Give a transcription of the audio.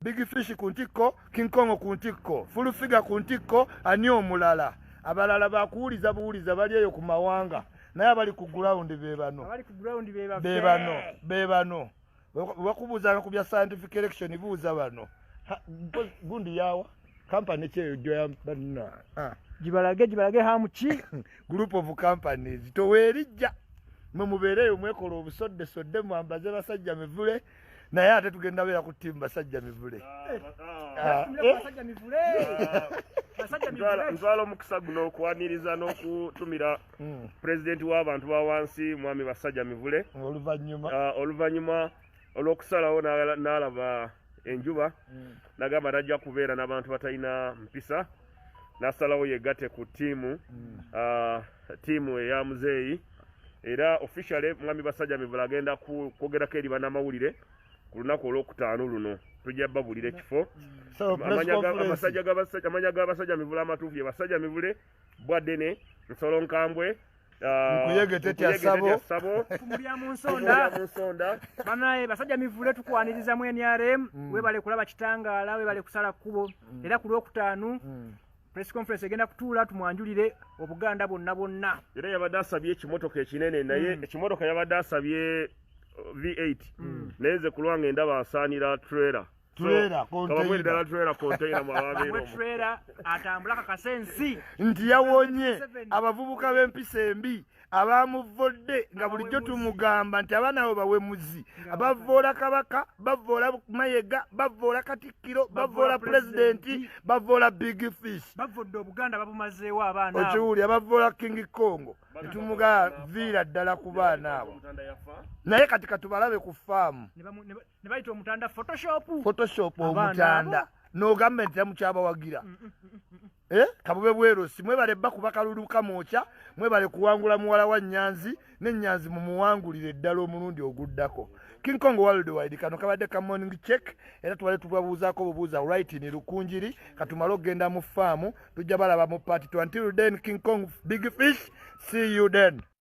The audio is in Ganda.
Big Fish ku ntikko, King Kong ku ntikko, Full Figure ku ntikko, ani omulala. Abalala bakuwuliza buwuliza bali eyo ku mawanga. Naye abali ku ground bebano. Bebano. Wakubuuza ku bya scientific election buuza bano. Gundi yawa. Company kyeyo joya banna. Jibalage hamuki. Group of companies. Towerijja. Mwe mubeereyo mwekola obusodde mwambaze basajja mivule. Naye ate tugenda beera ku ttiimu basajja mivule. Ntwala omukisa guno okwaniriza n'okutumira pulezidenti w'abantu ba wansi mwami basajja mivule oluvannyuma olw'okusalawo n'alaba enjuba n'agamba tajja kubeera n'abantu batalina mpisa n'asalawo yegatte ku ttiimu eya muzeeyi era officially mwami basajja mivule agenda kwogerako eri bannamawulire ku lunaku olw'okutaano luno tujja babulira ekifo amanya g'abasajja mivule amatuufu ye basajja mivule bwaddene nsolo nkambwe nkuyegete Sabo kumulyamu nsonda banaye basajja mivule tukwaniriza mu NRM webale kulaba kitangaala webale kusala kkubo era ku lwokutaano press conference egenda kutuula tumwanjulire Obuganda bonna era yabadde asabye ekimotoka ekinene naye ekimotoka yabadde asabye V8 naye nze kulwanga endaba asaanira trailer container trailer atambula kakasensi nti yawonye abavubuka b'empisa embi abamuvodde nga bulijjo tumugamba nti abaana abo bawemuzi abavoola kabaka bavoola Mayega bavoola Katikkiro bavoola pulezidenti bavoola Big Fish bavodde Obuganda babumazeewo abaana abo okiwuli abavoola King Kong netumugaa viira ddala ku baana abo naye kati katubalabe ku faamu ne bayita omutanda photoshop omutanda n'ogamba nti yamukyabawagira kabube bwerosi mwebale bakuba kalulu kamooca mwebale kuwangula muwala wa Nyanzi n'Enyanzi mumuwangulire ddala omulundi oguddako King Kong Worldwide kano kabadde ka morning check era twale tubabuuzaako obubuuza right ni lukunjiri katumala okgenda mu faamu tujja balaba mu part 2 until then King Kong Big Fish see you then.